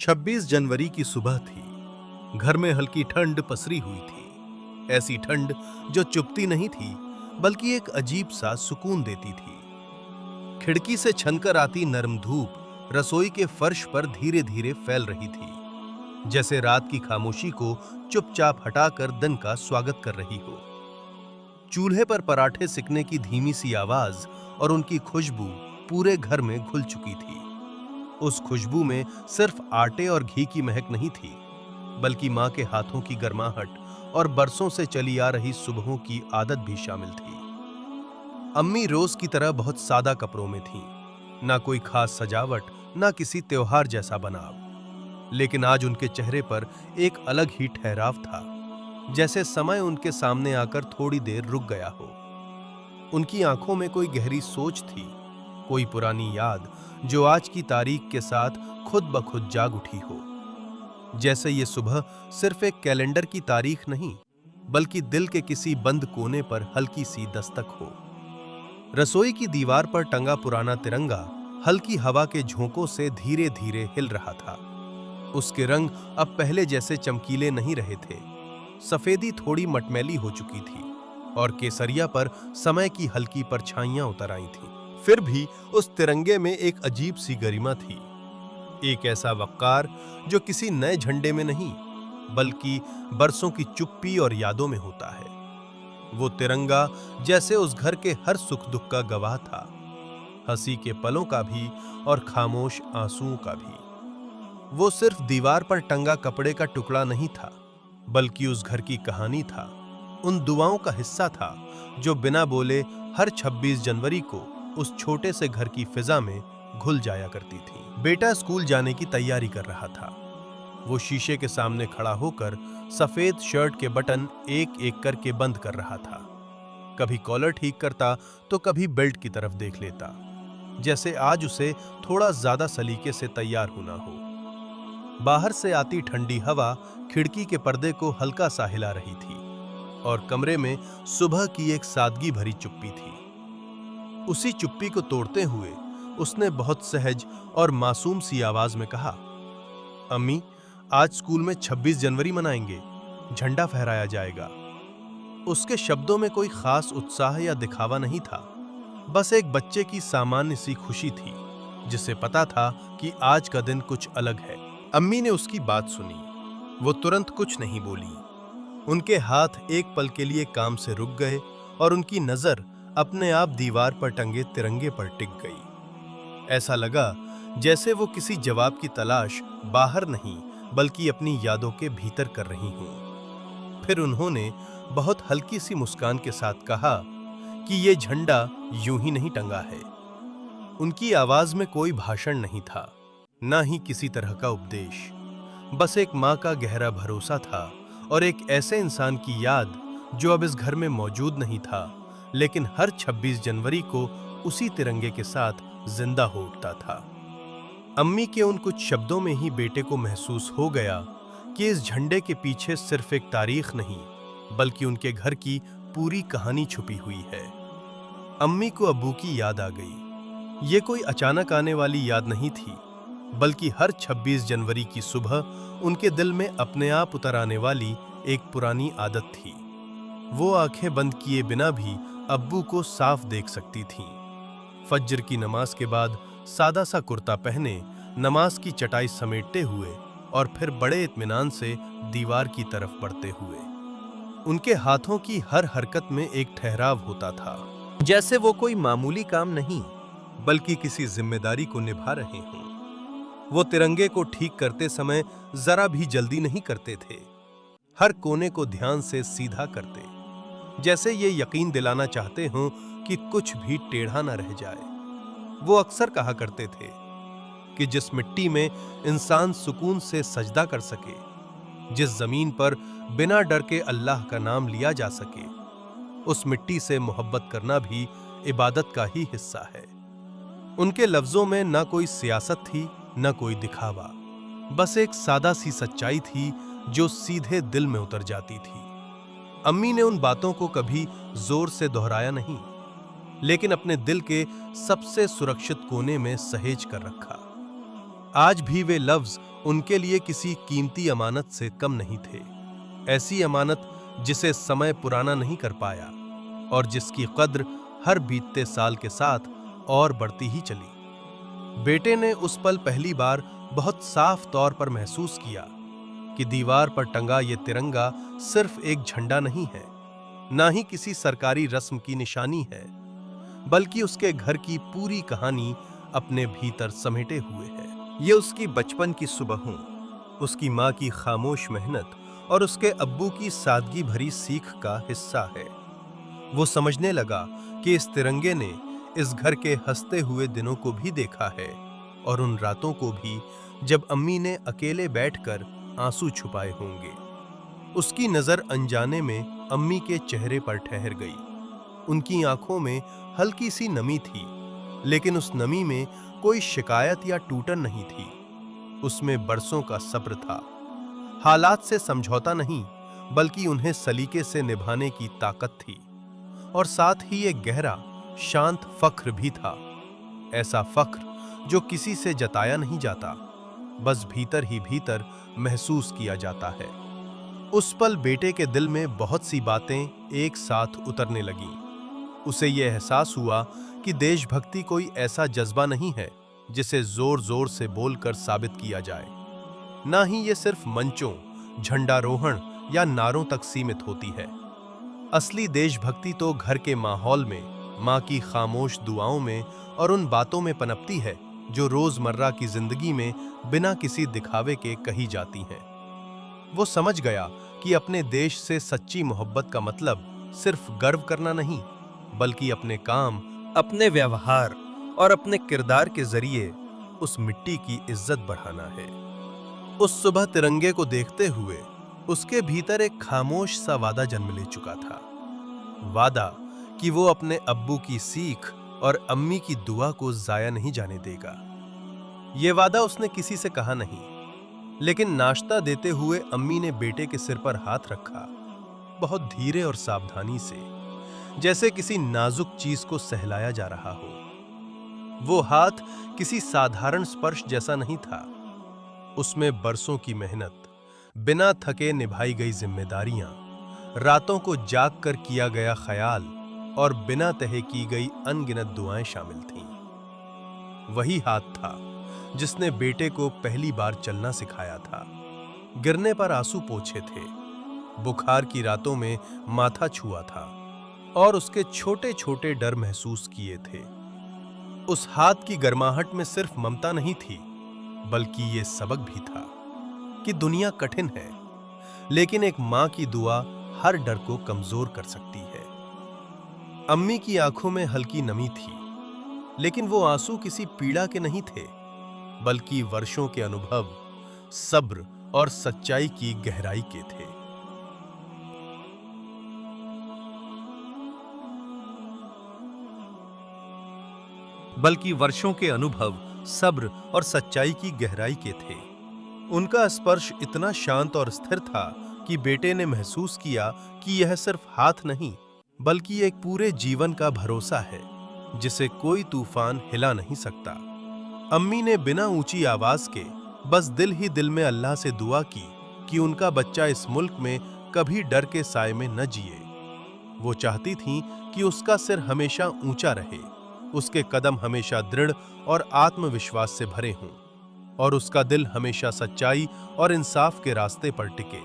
26 जनवरी की सुबह थी। घर में हल्की ठंड पसरी हुई थी। ऐसी ठंड जो चुभती नहीं थी, बल्कि एक अजीब सा सुकून देती थी। खिड़की से छनकर आती नरम धूप रसोई के फर्श पर धीरे-धीरे फैल रही थी, जैसे रात की खामोशी को चुपचाप हटाकर दिन का स्वागत कर रही हो। चूल्हे पर पराठे सिकने की धीमी सी आवाज और उनकी खुशबू पूरे घर में घुल चुकी थी। उस खुशबू में सिर्फ आटे और घी की महक नहीं थी, बल्कि मां के हाथों की गर्माहट और बरसों से चली आ रही सुबहों की आदत भी शामिल थी। अम्मी रोज की तरह बहुत सादा कपड़ों में थीं, ना कोई खास सजावट, ना किसी त्योहार जैसा बनाव। लेकिन आज उनके चेहरे पर एक अलग ही ठहराव था, जैसे समय उनके सामने आकर थोड़ी देर रुक गया हो। उनकी आंखों में कोई गहरी सोच थी, कोई पुरानी याद जो आज की तारीख के साथ खुद ब खुद जाग उठी हो। जैसे ये सुबह सिर्फ एक कैलेंडर की तारीख नहीं, बल्कि दिल के किसी बंद कोने पर हल्की सी दस्तक हो। रसोई की दीवार पर टंगा पुराना तिरंगा हल्की हवा के झोंकों से धीरे-धीरे हिल रहा था। उसके रंग अब पहले जैसे चमकीले नहीं रहे थे। सफेदी थोड़ी मटमैली हो चुकी थी और केसरिया पर समय की हल्की परछाइयां उतर आई थीं। फिर भी उस तिरंगे में एक अजीब सी गरिमा थी, एक ऐसा वक्कार जो किसी नए झंडे में नहीं, बल्कि बरसों की चुप्पी और यादों में होता है। वो तिरंगा जैसे उस घर के हर सुख दुख का गवाह था, हंसी के पलों का भी और खामोश आंसुओं का भी। वो सिर्फ दीवार पर टंगा कपड़े का टुकड़ा नहीं था, बल्कि उस घर की कहानी था, उन दुआओं का हिस्सा था जो बिना बोले हर 26 जनवरी को उस छोटे से घर की फिजा में घुल जाया करती थी। बेटा स्कूल जाने की तैयारी कर रहा था। वो शीशे के सामने खड़ा होकर सफेद शर्ट के बटन एक एक करके बंद कर रहा था। कभी कॉलर ठीक करता तो कभी बेल्ट की तरफ देख लेता, जैसे आज उसे थोड़ा ज्यादा सलीके से तैयार होना हो। बाहर से आती ठंडी हवा खिड़की के पर्दे को हल्का सा हिला रही थी और कमरे में सुबह की एक सादगी भरी चुप्पी थी। उसी चुप्पी को तोड़ते हुए उसने बहुत सहज और मासूम सी आवाज में कहा, अम्मी, आज स्कूल में 26 जनवरी मनाएंगे, झंडा फहराया जाएगा। उसके शब्दों में कोई खास उत्साह या दिखावा नहीं था, बस एक बच्चे की सामान्य सी खुशी थी, जिसे पता था कि आज का दिन कुछ अलग है। अम्मी ने उसकी बात सुनी। वो तुरंत कुछ नहीं बोली। उनके हाथ एक पल के लिए काम से रुक गए और उनकी नजर अपने आप दीवार पर टंगे तिरंगे पर टिक गई। ऐसा लगा जैसे वो किसी जवाब की तलाश बाहर नहीं, बल्कि अपनी यादों के भीतर कर रही हूं। फिर उन्होंने बहुत हल्की सी मुस्कान के साथ कहा कि ये झंडा यूं ही नहीं टंगा है। उनकी आवाज में कोई भाषण नहीं था, ना ही किसी तरह का उपदेश, बस एक मां का गहरा भरोसा था और एक ऐसे इंसान की याद जो अब इस घर में मौजूद नहीं था, लेकिन हर 26 जनवरी को उसी तिरंगे के साथ जिंदा हो उठता था। अम्मी के उन कुछ शब्दों में ही बेटे को महसूस हो गया कि इस झंडे के पीछे सिर्फ एक तारीख नहीं, बल्कि उनके घर की पूरी कहानी छुपी हुई है। अम्मी को अब्बू की याद आ गई। ये कोई अचानक आने वाली याद नहीं थी, बल्कि हर 26 जनवरी की सुबह उनके दिल में अपने आप उतर आने वाली एक पुरानी आदत थी। वो आंखें बंद किए बिना भी अब्बू को साफ देख सकती थीं। फज्र की नमाज के बाद सादा सा कुर्ता पहने, नमाज की चटाई समेटते हुए और फिर बड़े इत्मीनान से दीवार की तरफ बढ़ते हुए। उनके हाथों की हर हरकत में एक ठहराव होता था, जैसे वो कोई मामूली काम नहीं, बल्कि किसी जिम्मेदारी को निभा रहे हों। वो तिरंगे को ठीक करते समय जरा भी जल्दी नहीं करते थे। हर कोने को ध्यान से सीधा करते, जैसे ये यकीन दिलाना चाहते हों कि कुछ भी टेढ़ा न रह जाए। वो अक्सर कहा करते थे कि जिस मिट्टी में इंसान सुकून से सजदा कर सके, जिस जमीन पर बिना डर के अल्लाह का नाम लिया जा सके, उस मिट्टी से मोहब्बत करना भी इबादत का ही हिस्सा है। उनके लफ्जों में ना कोई सियासत थी, ना कोई दिखावा, बस एक सादा सी सच्चाई थी जो सीधे दिल में उतर जाती थी। अम्मी ने उन बातों को कभी जोर से दोहराया नहीं, लेकिन अपने दिल के सबसे सुरक्षित कोने में सहेज कर रखा। आज भी वे लफ्ज उनके लिए किसी कीमती अमानत से कम नहीं थे। ऐसी अमानत जिसे समय पुराना नहीं कर पाया और जिसकी कद्र हर बीतते साल के साथ और बढ़ती ही चली। बेटे ने उस पल पहली बार बहुत साफ तौर पर महसूस किया कि दीवार पर टंगा ये तिरंगा सिर्फ एक झंडा नहीं है, ना ही किसी सरकारी रस्म की निशानी है, बल्कि उसके घर की पूरी कहानी अपने भीतर समेटे हुए है। ये उसकी बचपन की सुबहों, उसकी माँ की खामोश मेहनत और उसके अब्बू की सादगी भरी सीख का हिस्सा है। वो समझने लगा कि इस तिरंगे ने इस घर के हंसते हुए दिनों को भी देखा है और उन रातों को भी जब अम्मी ने अकेले बैठकर आंसू छुपाए होंगे। उसकी नजर अनजाने में अम्मी के चेहरे पर ठहर गई। उनकी आंखों में हल्की सी नमी थी, लेकिन उस नमी में कोई शिकायत या टूटन नहीं थी। उसमें बरसों का सब्र था, हालात से समझौता नहीं, बल्कि उन्हें सलीके से निभाने की ताकत थी। और साथ ही एक गहरा शांत फख्र भी था, ऐसा फख्र जो किसी से जताया नहीं जाता, बस भीतर ही भीतर महसूस किया जाता है। उस पल बेटे के दिल में बहुत सी बातें एक साथ उतरने लगीं। उसे यह एहसास हुआ कि देशभक्ति कोई ऐसा जज्बा नहीं है जिसे जोर जोर से बोलकर साबित किया जाए। ना ही ये सिर्फ मंचों, झंडारोहण या नारों तक सीमित होती है। असली देशभक्ति तो घर के माहौल में, माँ की खामोश दुआओं में और उन बातों में पनपती है जो रोजमर्रा की जिंदगी में बिना किसी दिखावे के कही जाती हैं। वो समझ गया कि अपने देश से सच्ची मोहब्बत का मतलब सिर्फ गर्व करना नहीं, बल्कि अपने काम, अपने व्यवहार और अपने किरदार के जरिए उस मिट्टी की इज्जत बढ़ाना है। उस सुबह तिरंगे को देखते हुए उसके भीतर एक खामोश सा वादा जन्म ले चुका था। वादा कि वो अपने अब्बू की सीख और अम्मी की दुआ को जाया नहीं जाने देगा। ये वादा उसने किसी से कहा नहीं, लेकिन नाश्ता देते हुए अम्मी ने बेटे के सिर पर हाथ रखा, बहुत धीरे और सावधानी से, जैसे किसी नाजुक चीज को सहलाया जा रहा हो। वो हाथ किसी साधारण स्पर्श जैसा नहीं था, उसमें बरसों की मेहनत, बिना थके निभाई गई जिम्मेदारियां, रातों को जाग कर किया गया ख्याल और बिना तहे की गई अनगिनत दुआएं शामिल थीं। वही हाथ था जिसने बेटे को पहली बार चलना सिखाया था, गिरने पर आंसू पोंछे थे, बुखार की रातों में माथा छुआ था और उसके छोटे छोटे डर महसूस किए थे। उस हाथ की गर्माहट में सिर्फ ममता नहीं थी, बल्कि ये सबक भी था कि दुनिया कठिन है, लेकिन एक मां की दुआ हर डर को कमजोर कर सकती है। अम्मी की आंखों में हल्की नमी थी, लेकिन वो आंसू किसी पीड़ा के नहीं थे, बल्कि वर्षों के अनुभव, सब्र और सच्चाई की गहराई के थे। उनका स्पर्श इतना शांत और स्थिर था कि बेटे ने महसूस किया कि यह सिर्फ हाथ नहीं, बल्कि एक पूरे जीवन का भरोसा है जिसे कोई तूफान हिला नहीं सकता। अम्मी ने बिना ऊंची आवाज के बस दिल ही दिल में अल्लाह से दुआ की कि उनका बच्चा इस मुल्क में कभी डर के साए में न जिए। वो चाहती थीं कि उसका सिर हमेशा ऊंचा रहे, उसके कदम हमेशा दृढ़ और आत्मविश्वास से भरे हों, और उसका दिल हमेशा सच्चाई और इंसाफ के रास्ते पर टिके।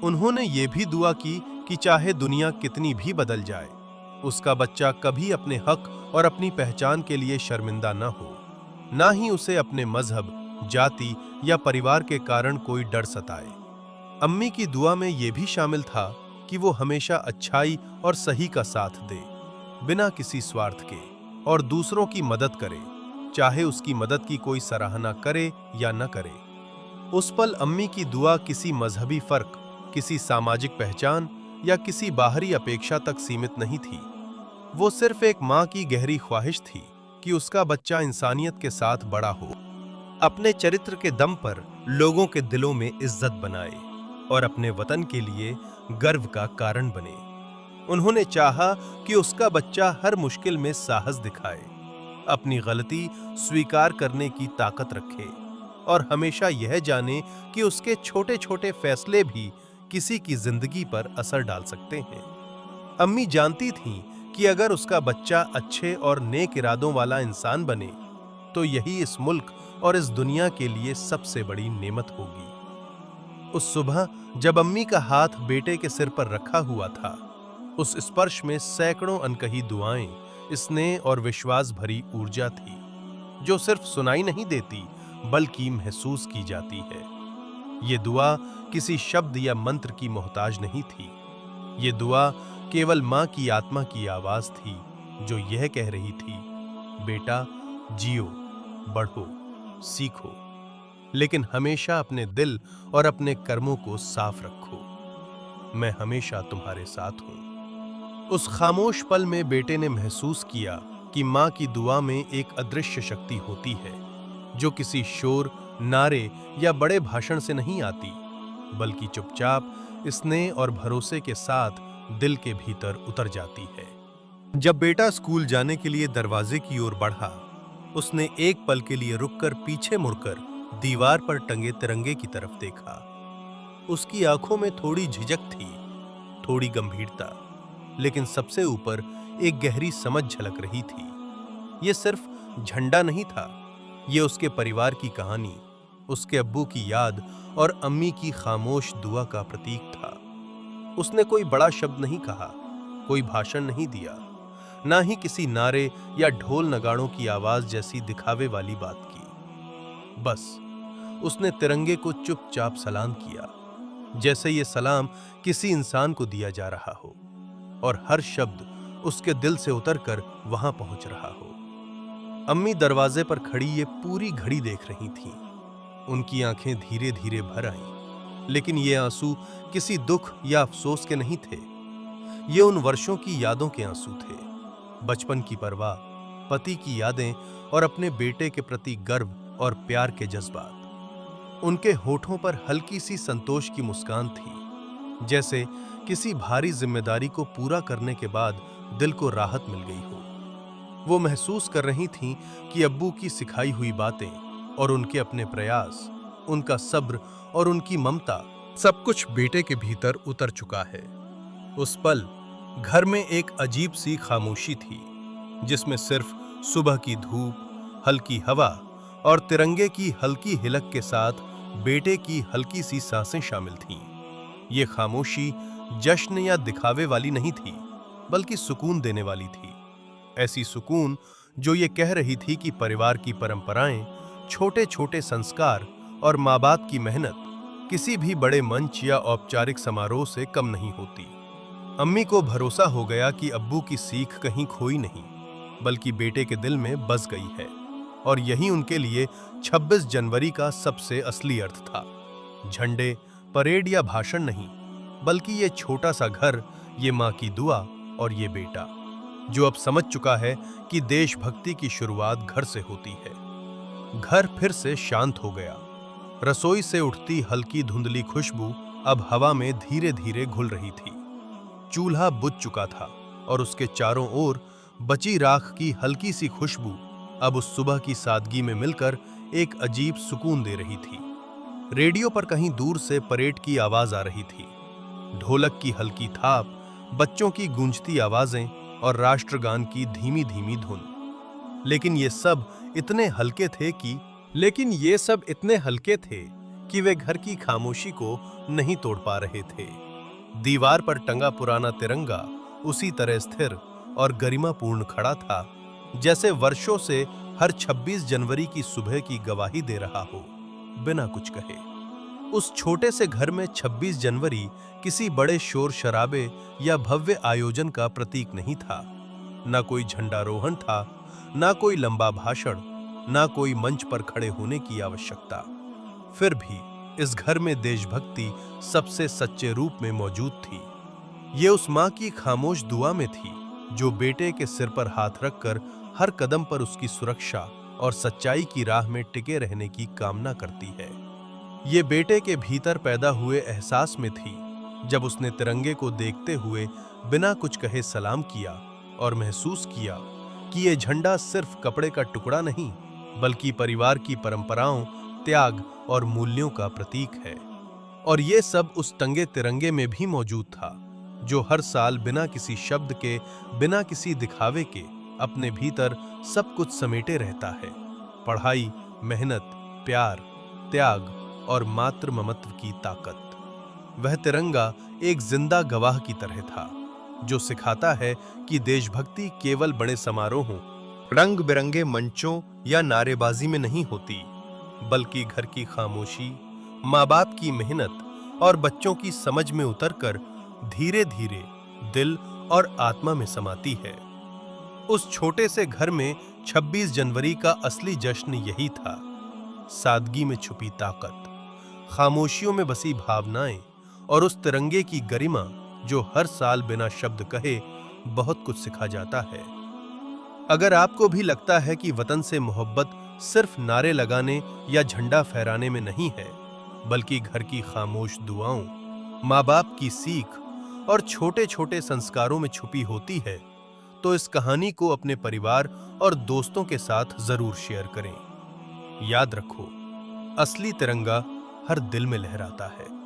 उन्होंने ये भी दुआ की कि चाहे दुनिया कितनी भी बदल जाए, उसका बच्चा कभी अपने हक और अपनी पहचान के लिए शर्मिंदा न हो, ना ही उसे अपने मजहब, जाति या परिवार के कारण कोई डर सताए। अम्मी की दुआ में यह भी शामिल था कि वो हमेशा अच्छाई और सही का साथ दे, बिना किसी स्वार्थ के, और दूसरों की मदद करे, चाहे उसकी मदद की कोई सराहना करे या न करे। उस पल अम्मी की दुआ किसी मजहबी फर्क, किसी सामाजिक पहचान या किसी बाहरी अपेक्षा तक सीमित नहीं थी। वो सिर्फ एक माँ की गहरी ख्वाहिश थी कि उसका बच्चा इंसानियत के साथ बड़ा हो, अपने चरित्र के दम पर लोगों के दिलों में इज्जत बनाए और अपने वतन के लिए गर्व का कारण बने। उन्होंने चाहा कि उसका बच्चा हर मुश्किल में साहस दिखाए, अपनी गलती स्वीकार करने की ताकत रखे और हमेशा यह जाने कि उसके छोटे छोटे फैसले भी किसी की जिंदगी पर असर डाल सकते हैं। अम्मी जानती थीं कि अगर उसका बच्चा अच्छे और नेक इरादों वाला इंसान बने तो यही इस मुल्क और इस दुनिया के लिए सबसे बड़ी नेमत होगी। उस सुबह जब अम्मी का हाथ बेटे के सिर पर रखा हुआ था, उस स्पर्श में सैकड़ों अनकही दुआएं, स्नेह और विश्वास भरी ऊर्जा थी, जो सिर्फ सुनाई नहीं देती बल्कि महसूस की जाती है। ये दुआ किसी शब्द या मंत्र की मोहताज नहीं थी। ये दुआ केवल माँ की आत्मा की आवाज थी, जो यह कह रही थी, बेटा जियो, बढ़ो, सीखो, लेकिन हमेशा अपने दिल और अपने कर्मों को साफ रखो। मैं हमेशा तुम्हारे साथ हूं। उस खामोश पल में बेटे ने महसूस किया कि माँ की दुआ में एक अदृश्य शक्ति होती है, जो किसी शोर, नारे या बड़े भाषण से नहीं आती, बल्कि चुपचाप स्नेह और भरोसे के साथ दिल के भीतर उतर जाती है। जब बेटा स्कूल जाने के लिए दरवाजे की ओर बढ़ा, उसने एक पल के लिए रुककर पीछे मुड़कर दीवार पर टंगे तिरंगे की तरफ देखा। उसकी आंखों में थोड़ी झिझक थी, थोड़ी गंभीरता, लेकिन सबसे ऊपर एक गहरी समझ झलक रही थी। यह सिर्फ झंडा नहीं था, यह उसके परिवार की कहानी, उसके अब्बू की याद और अम्मी की खामोश दुआ का प्रतीक था। उसने कोई बड़ा शब्द नहीं कहा, कोई भाषण नहीं दिया, ना ही किसी नारे या ढोल नगाड़ों की आवाज जैसी दिखावे वाली बात की। बस उसने तिरंगे को चुपचाप सलाम किया, जैसे ये सलाम किसी इंसान को दिया जा रहा हो और हर शब्द उसके दिल से उतरकर वहां पहुंच रहा हो। अम्मी दरवाजे पर खड़ी ये पूरी घड़ी देख रही थीं। उनकी आंखें धीरे धीरे भर आईं, लेकिन ये आंसू किसी दुख या अफसोस के नहीं थे। ये उन वर्षों की यादों के आंसू थे, बचपन की परवाह, पति की यादें और अपने बेटे के प्रति गर्व और प्यार के जज्बात। उनके होठों पर हल्की सी संतोष की मुस्कान थी, जैसे किसी भारी जिम्मेदारी को पूरा करने के बाद दिल को राहत मिल गई हो। वो महसूस कर रही थीं कि अब्बू की सिखाई हुई बातें और उनके अपने प्रयास, उनका सब्र और उनकी ममता, सब कुछ बेटे के भीतर उतर चुका है। उस पल घर में एक अजीब सी खामोशी थी, जिसमें सिर्फ सुबह की धूप, हल्की हवा और तिरंगे की हल्की हिलक के साथ बेटे की हल्की सी सांसें शामिल थीं। ये खामोशी जश्न या दिखावे वाली नहीं थी, बल्कि सुकून देने वाली थी। ऐसी सुकून जो ये कह रही थी कि परिवार की परंपराएं, छोटे छोटे संस्कार और माँ बाप की मेहनत किसी भी बड़े मंच या औपचारिक समारोह से कम नहीं होती। अम्मी को भरोसा हो गया कि अब्बू की सीख कहीं खोई नहीं, बल्कि बेटे के दिल में बस गई है, और यही उनके लिए 26 जनवरी का सबसे असली अर्थ था। झंडे, परेड या भाषण नहीं, बल्कि ये छोटा सा घर, ये माँ की दुआ और ये बेटा, जो अब समझ चुका है कि देशभक्ति की शुरुआत घर से होती है। घर फिर से शांत हो गया। रसोई से उठती हल्की धुंधली खुशबू अब हवा में धीरे धीरे घुल रही थी। चूल्हा बुझ चुका था और उसके चारों ओर बची राख की हल्की सी खुशबू अब उस सुबह की सादगी में मिलकर एक अजीब सुकून दे रही थी। रेडियो पर कहीं दूर से परेड की आवाज आ रही थी, ढोलक की हल्की थाप, बच्चों की गूंजती आवाजें और राष्ट्रगान की धीमी धीमी धुन। लेकिन ये सब इतने हल्के थे कि वे घर की खामोशी को नहीं तोड़ पा रहे थे। दीवार पर टंगा पुराना तिरंगा उसी तरह स्थिर और गरिमापूर्ण खड़ा था, जैसे वर्षों से हर 26 जनवरी की सुबह की गवाही दे रहा हो, बिना कुछ कहे। उस छोटे से घर में 26 जनवरी किसी बड़े शोर शराबे या भव्य आयोजन का प्रतीक नहीं था। ना कोई झंडारोहण था, ना कोई लंबा भाषण, ना कोई मंच पर खड़े होने की आवश्यकता। फिर भी इस घर में देशभक्ति सबसे सच्चे रूप में मौजूद थी। ये उस माँ की खामोश दुआ में थी, जो बेटे के सिर पर हाथ रखकर हर कदम पर उसकी सुरक्षा और सच्चाई की राह में टिके रहने की कामना करती है। ये बेटे के भीतर पैदा हुए एहसास में थी, जब उसने तिरंगे को देखते हुए बिना कुछ कहे सलाम किया और महसूस किया कि ये झंडा सिर्फ कपड़े का टुकड़ा नहीं, बल्कि परिवार की परंपराओं, त्याग और मूल्यों का प्रतीक है। और ये सब उस टंगे तिरंगे में भी मौजूद था, जो हर साल बिना किसी शब्द के, बिना किसी दिखावे के अपने भीतर सब कुछ समेटे रहता है। पढ़ाई, मेहनत, प्यार, त्याग और मातृ ममत्व की ताकत। वह तिरंगा एक जिंदा गवाह की तरह था, जो सिखाता है कि देशभक्ति केवल बड़े समारोहों, रंग बिरंगे मंचों या नारेबाजी में नहीं होती, बल्कि घर की खामोशी, माँ बाप की मेहनत और बच्चों की समझ में उतरकर धीरे धीरे दिल और आत्मा में समाती है। उस छोटे से घर में 26 जनवरी का असली जश्न यही था। सादगी में छुपी ताकत, खामोशियों में बसी भावनाएं और उस तिरंगे की गरिमा, जो हर साल बिना शब्द कहे बहुत कुछ सिखा जाता है। अगर आपको भी लगता है कि वतन से मोहब्बत सिर्फ नारे लगाने या झंडा फहराने में नहीं है, बल्कि घर की खामोश दुआओं, माँ बाप की सीख और छोटे छोटे संस्कारों में छुपी होती है, तो इस कहानी को अपने परिवार और दोस्तों के साथ जरूर शेयर करें। याद रखो, असली तिरंगा हर दिल में लहराता है।